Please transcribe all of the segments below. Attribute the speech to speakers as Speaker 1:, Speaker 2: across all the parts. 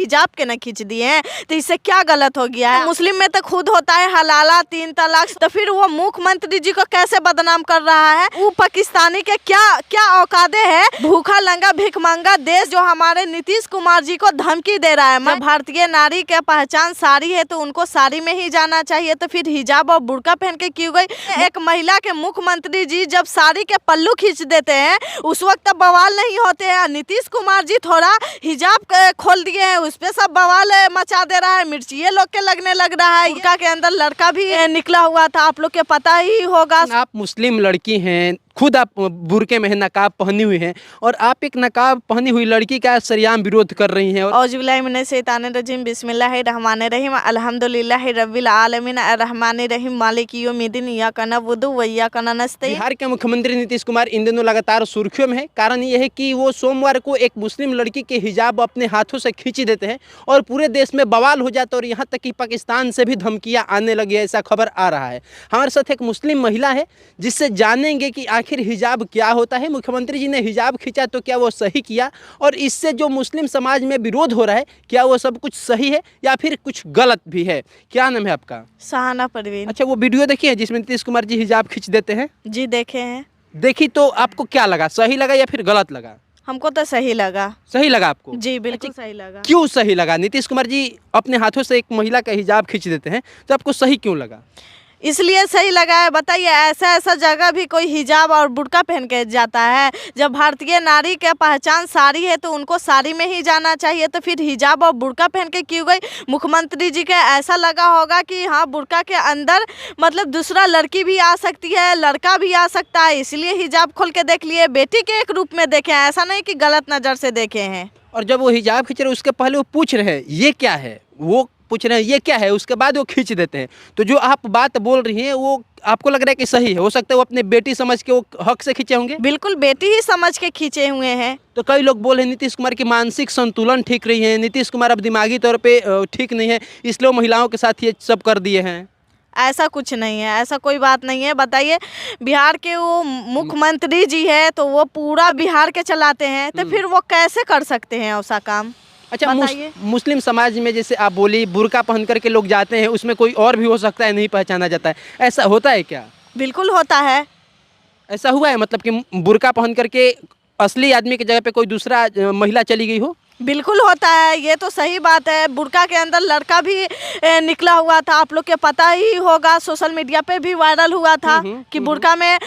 Speaker 1: हिजाब के न खींच दिए हैं, तो इससे क्या गलत हो गया है? मुस्लिम में तो खुद होता है हलाला 3 तलाक, तो फिर वो मुख्यमंत्री जी को कैसे बदनाम कर रहा है? वो पाकिस्तानी के क्या क्या औकादे है? भूखा लंगा भिखमंगा देश जो हमारे नीतीश कुमार जी को धमकी दे रहा है। भारतीय नारी के पहचान साड़ी है तो उनको साड़ी में ही जाना चाहिए, तो फिर हिजाब और बुर्का पहन के क्यों गई? एक महिला के मुख्यमंत्री जी जब साड़ी के पल्लू खींच देते हैं उस वक्त बवाल नहीं होते हैं। नीतीश कुमार जी थोड़ा हिजाब खोल दिए हैं, उस पे सब बवाल मचा दे रहा है, मिर्चिये लोग के लगने लग रहा है। बुर्का के अंदर लड़का भी निकला हुआ था, आप लोग के पता ही होगा।
Speaker 2: आप मुस्लिम लड़की हैं, खुद आप बुर्के में नकाब पहनी हुई हैं और आप एक नकाब पहनी हुई लड़की का सरेआम विरोध कर रही हैं।
Speaker 1: औज़ुबिल्लाहिमिनश्शैतानिर्रजीम बिस्मिल्लाहिर्रहमानिर्रहीम अल्हम्दुलिल्लाहि रब्बिल आलमीन अर्रहमानिर्रहीम मालिकि यौमिद्दीन इय्याका नअबुदु व इय्याका नस्तईन।
Speaker 2: बिहार के मुख्यमंत्री नीतीश कुमार इन दिनों लगातार सुर्खियों में है। कारण ये है कि वो सोमवार को एक मुस्लिम लड़की के हिजाब अपने हाथों से खींच देते हैं और पूरे देश में बवाल हो जाता है और यहाँ तक कि पाकिस्तान से भी धमकियाँ आने लगी है, ऐसा खबर आ रहा है। हमारे साथ एक मुस्लिम महिला है जिससे जानेंगे कि आखिर हिजाब क्या होता है। मुख्यमंत्री जी ने हिजाब खींचा तो क्या वो सही किया, और इससे जो मुस्लिम समाज में विरोध हो रहा है क्या वो सब कुछ सही है या फिर कुछ गलत भी है? क्या नाम है आपका?
Speaker 1: सहाना परवीन।
Speaker 2: अच्छा, वो वीडियो देखी है जिसमें नीतीश कुमार जी हिजाब खींच देते हैं?
Speaker 1: जी देखे हैं।
Speaker 2: देखी तो आपको क्या लगा, सही लगा या फिर गलत लगा?
Speaker 1: हमको तो सही लगा।
Speaker 2: सही लगा आपको?
Speaker 1: जी बिल्कुल सही लगा।
Speaker 2: क्यों सही लगा? नीतीश कुमार जी अपने हाथों से एक महिला का हिजाब खींच देते हैं तो आपको सही क्यों लगा?
Speaker 1: इसलिए सही लगा है, बताइए ऐसा ऐसा जगह भी कोई हिजाब और बुर्का पहन के जाता है? जब भारतीय नारी के पहचान साड़ी है तो उनको साड़ी में ही जाना चाहिए, तो फिर हिजाब और बुर्का पहन के क्यों गई? मुख्यमंत्री जी के ऐसा लगा होगा कि हाँ बुर्का के अंदर मतलब दूसरा लड़की भी आ सकती है, लड़का भी आ सकता है, इसलिए हिजाब खोल के देख लिए। बेटी के एक रूप में देखे हैं, ऐसा नहीं कि गलत नज़र से देखे हैं।
Speaker 2: और जब वो हिजाब खींच रहे उसके पहले वो पूछ रहे हैं ये क्या है, वो पूछ रहे हैं ये क्या है, उसके बाद वो खींच देते हैं। तो जो आप बात बोल रही हैं वो आपको लग रहा है कि सही है? हो सकता है वो अपने बेटी समझ के वो हक से खींचे होंगे।
Speaker 1: बिल्कुल बेटी ही समझ के खींचे हुए हैं।
Speaker 2: तो कई लोग बोल रहे हैं नीतीश कुमार की मानसिक संतुलन ठीक रही है, नीतीश कुमार अब दिमागी तौर पे ठीक नहीं है, इसलिए वो महिलाओं के साथ ये सब कर दिए हैं।
Speaker 1: ऐसा कुछ नहीं है, ऐसा कोई बात नहीं है। बताइए बिहार के वो मुख्यमंत्री जी है तो वो पूरा बिहार के चलाते हैं, तो फिर वो कैसे कर सकते हैं ऐसा काम?
Speaker 2: अच्छा, मुस्लिम समाज में जैसे आप बोली बुर्का पहन करके लोग जाते हैं, उसमें कोई और भी हो सकता है, नहीं पहचाना जाता है, ऐसा होता है क्या?
Speaker 1: बिल्कुल होता है।
Speaker 2: ऐसा हुआ है मतलब कि बुर्का पहन करके असली आदमी की जगह पे कोई दूसरा महिला चली गई हो?
Speaker 1: बिल्कुल होता है, ये तो सही बात है। बुर्का के अंदर लड़का भी निकला हुआ था, आप लोग के पता ही होगा, सोशल मीडिया पे भी वायरल हुआ था कि बुर्का में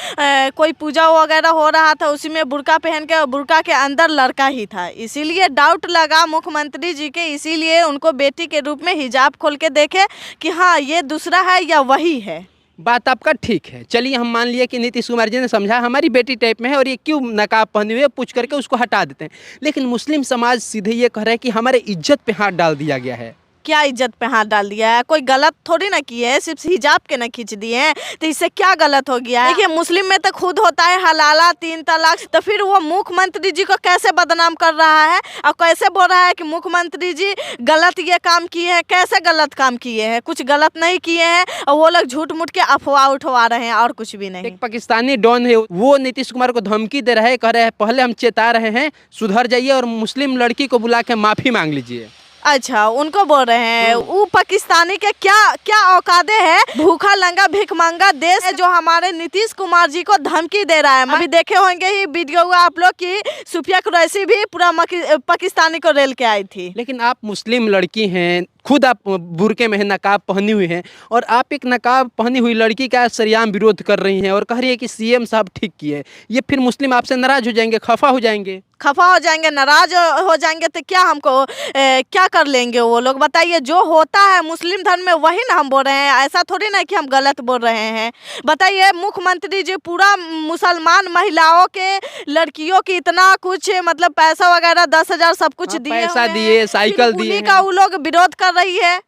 Speaker 1: कोई पूजा वगैरह हो रहा था, उसी में बुर्का पहन के बुर्का के अंदर लड़का ही था। इसीलिए डाउट लगा मुख्यमंत्री जी के, इसीलिए उनको बेटी के रूप में हिजाब खोल के देखे कि हाँ ये दूसरा है या वही है।
Speaker 2: बात आपका ठीक है। चलिए हम मान लिया कि नीतीश कुमार जी ने समझा हमारी बेटी टाइप में है और ये क्यों नकाब पहने हुए, पूछ करके उसको हटा देते हैं। लेकिन मुस्लिम समाज सीधे ये कह रहा है कि हमारे इज्जत पे हाथ डाल दिया गया है।
Speaker 1: क्या इज्जत पे हाथ डाल दिया है? कोई गलत थोड़ी ना किए है, सिर्फ हिजाब के ना खींच दिए हैं, तो इससे क्या गलत हो गया है? देखिए मुस्लिम में तो खुद होता है हलाला 3 तलाक, तो फिर वो मुख्यमंत्री जी को कैसे बदनाम कर रहा है और कैसे बोल रहा है कि मुख्यमंत्री जी गलत ये काम किए हैं? कैसे गलत काम किए हैं? कुछ गलत नहीं किए हैं और वो लोग झूठ मूठ के अफवाह उठवा रहे हैं और कुछ भी नहीं।
Speaker 2: एक पाकिस्तानी डॉन है, वो नीतीश कुमार को धमकी दे रहे हैं, कह रहे हैं पहले हम चेता रहे हैं, सुधर जाइए और मुस्लिम लड़की को बुला के माफी मांग लीजिए।
Speaker 1: अच्छा, उनको बोल रहे हैं। वो पाकिस्तानी के क्या क्या औकादे है? भूखा लंगा भिखमंगा देश है जो हमारे नीतीश कुमार जी को धमकी दे रहा है। अभी देखे होंगे ही वीडियो हुआ आप लोग की, सुफिया कुरैशी भी पूरा पाकिस्तानी को रेल के आई थी।
Speaker 2: लेकिन आप मुस्लिम लड़की हैं, खुद आप बुर्के में नकाब पहनी हुई हैं और आप एक नकाब पहनी हुई लड़की का सरेआम विरोध कर रही हैं और कह रही है कि सीएम साहब ठीक किए। ये फिर मुस्लिम आपसे नाराज हो जाएंगे, खफा हो जाएंगे।
Speaker 1: खफा हो जाएंगे, नाराज हो जाएंगे तो क्या हमको क्या कर लेंगे वो लोग? बताइए, जो होता है मुस्लिम धर्म में वही ना हम बोल रहे हैं, ऐसा थोड़ी ना कि हम गलत बोल रहे हैं। बताइए मुख्यमंत्री जी पूरा मुसलमान महिलाओं के लड़कियों की इतना कुछ मतलब पैसा वगैरह 10,000 सब कुछ दिए,
Speaker 2: पैसा दिए, साइकिल दिए,
Speaker 1: का वो लोग विरोध कर रही है।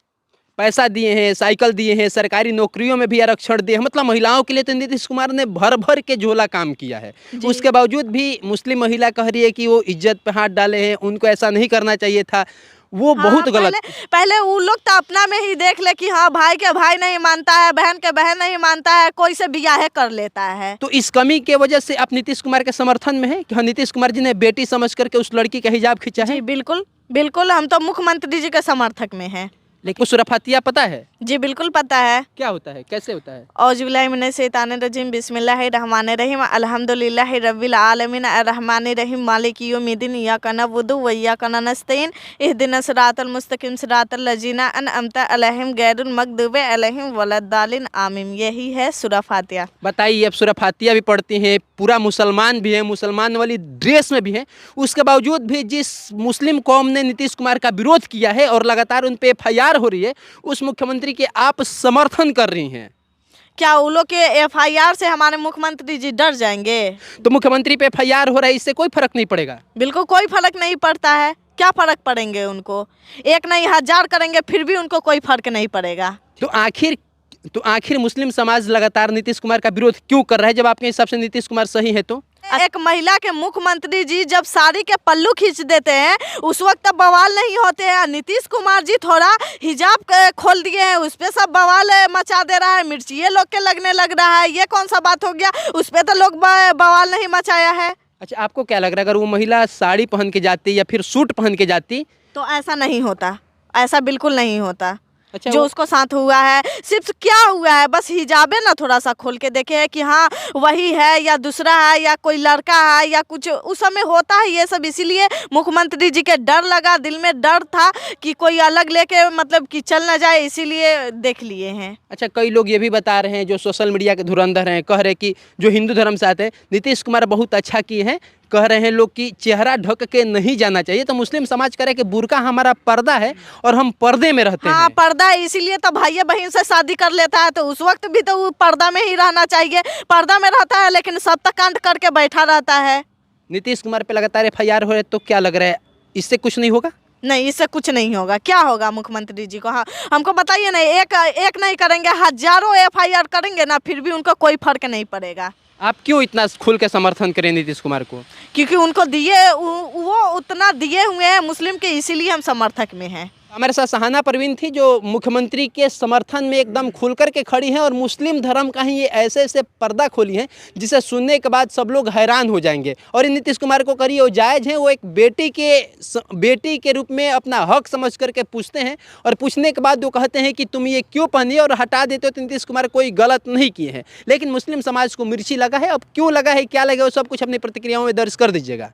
Speaker 2: पैसा दिए हैं, साइकिल दिए हैं, सरकारी नौकरियों में भी आरक्षण दिए हैं, मतलब महिलाओं के लिए तो नीतीश कुमार ने भर भर के झोला काम किया है। उसके बावजूद भी मुस्लिम महिला कह रही है कि वो इज्जत पे हाथ डाले हैं, उनको ऐसा नहीं करना चाहिए था, वो बहुत गलत।
Speaker 1: पहले वो लोग तो अपना में ही देख ले कि हाँ भाई के भाई नहीं मानता है, बहन के बहन नहीं मानता है, कोई से बियाह कर लेता है।
Speaker 2: तो इस कमी के वजह से आप नीतीश कुमार के समर्थन में है कि हाँ नीतीश कुमार जी ने बेटी समझ करके उस लड़की का हिजाब खींचा है?
Speaker 1: जी बिल्कुल बिल्कुल, हम तो मुख्यमंत्री जी के समर्थक में हैं।
Speaker 2: लेकिन सूरह फातिहा पता है
Speaker 1: जी बिल्कुल पता है।
Speaker 2: क्या होता है, कैसे होता है?
Speaker 1: औज़ुबिल्लाहिमिनश्शैतानिर्रजीम बिस्मिल्लाहिर्रहमानिर्रहीम अल्हम्दुलिल्लाहि रब्बिल आलमीन अर्रहमानिर्रहीम मालिकि यौमिद्दीन इय्याका नअबुदु व इय्याका नस्तईन इहदिनस सिरातल मुस्तकीम सिरातल लज़ीना अनअमता अलैहिम गैरुल मग़दूबि अलैहिम वलद्दालिन आमीन। यही है सूरह फातिहा।
Speaker 2: बताइए, अब सूरह फातिहा भी पढ़ती हैं, पूरा मुसलमान भी है, मुसलमान वाली ड्रेस में भी है, उसके बावजूद भी जिस मुस्लिम कौम ने नीतीश कुमार का विरोध किया है और लगातार उन पे FIR हो रही है, उस मुख्यमंत्री के आप समर्थन कर रही हैं।
Speaker 1: क्या उन लोग के FIR से हमारे मुख्यमंत्री जी डर जाएंगे?
Speaker 2: तो मुख्यमंत्री पे FIR हो रहा है, इससे कोई फर्क नहीं पड़ेगा?
Speaker 1: बिल्कुल कोई फर्क नहीं पड़ता है। क्या फर्क पड़ेंगे उनको? एक नहीं 1000 करेंगे फिर भी उनको कोई फर्क नहीं पड़ेगा।
Speaker 2: तो आखिर मुस्लिम समाज लगातार नीतीश कुमार का विरोध क्यों कर रहा है, जब आपके हिसाब से नीतीश कुमार सही है? तो
Speaker 1: एक महिला के मुख्यमंत्री जी जब साड़ी के पल्लू खींच देते हैं उस वक्त तब बवाल नहीं होते हैं। नीतीश कुमार जी थोड़ा हिजाब खोल दिए हैं, उस पर सब बवाल मचा दे रहा है, मिर्चिए लोग के लगने लग रहा है। ये कौन सा बात हो गया? उस पर तो लोग बवाल नहीं मचाया है।
Speaker 2: अच्छा, आपको क्या लग रहा है, अगर वो महिला साड़ी पहन के जाती या फिर सूट पहन के जाती
Speaker 1: तो ऐसा नहीं होता? ऐसा बिल्कुल नहीं होता।
Speaker 2: अच्छा,
Speaker 1: जो उसको साथ हुआ है सिर्फ क्या हुआ है, बस हिजाबे ना थोड़ा सा खोल के देखे है कि हाँ वही है या दूसरा है या कोई लड़का है या कुछ, उस समय होता है ये सब। इसीलिए मुख्यमंत्री जी के डर लगा, दिल में डर था कि कोई अलग लेके मतलब कि चल ना जाए, इसीलिए देख लिए हैं।
Speaker 2: अच्छा, कई लोग ये भी बता रहे हैं जो सोशल मीडिया के धुरंधर हैं, कह रहे हैं कि जो हिंदू धर्म से आते हैं, नीतीश कुमार बहुत अच्छा किए हैं। कह रहे हैं लोग कि चेहरा ढक के नहीं जाना चाहिए, तो मुस्लिम समाज कह रहे हैं कि बुर्का हमारा पर्दा है और हम पर्दे में रहते
Speaker 1: हाँ,
Speaker 2: हैं।
Speaker 1: पर्दा है, इसीलिए तो भाई बहन से शादी कर लेता है, तो उस वक्त भी तो वो पर्दा में ही रहना चाहिए। पर्दा में रहता है लेकिन सब तक कांड करके बैठा रहता है।
Speaker 2: नीतीश कुमार पे लगातार FIR हो रहे, तो क्या लग रहा है, इससे कुछ नहीं होगा?
Speaker 1: नहीं, इससे कुछ नहीं होगा। क्या होगा मुख्यमंत्री जी को? हाँ हमको बताइए ना, एक नहीं करेंगे, हजारों FIR करेंगे ना फिर भी उनको कोई फर्क नहीं पड़ेगा।
Speaker 2: आप क्यों इतना खुल के समर्थन करें नीतीश कुमार को?
Speaker 1: क्योंकि उनको वो उतना दिए हुए हैं मुस्लिम के, इसीलिए हम समर्थक में हैं।
Speaker 2: हमारे साथ सहाना परवीन थी जो मुख्यमंत्री के समर्थन में एकदम खुल कर के खड़ी हैं और मुस्लिम धर्म का ही ये ऐसे ऐसे पर्दा खोली हैं जिसे सुनने के बाद सब लोग हैरान हो जाएंगे। और इन नीतीश कुमार को करिए वो जायज़ है, वो एक बेटी के रूप में अपना हक समझ करके पूछते हैं और पूछने के बाद वो कहते हैं कि तुम ये क्यों पहनी और हटा देते हो, तो नीतीश कुमार कोई गलत नहीं किए हैं। लेकिन मुस्लिम समाज को मिर्ची लगा है, अब क्यों लगा है, क्या लगा, वो सब कुछ अपनी प्रतिक्रियाओं में दर्ज कर दीजिएगा।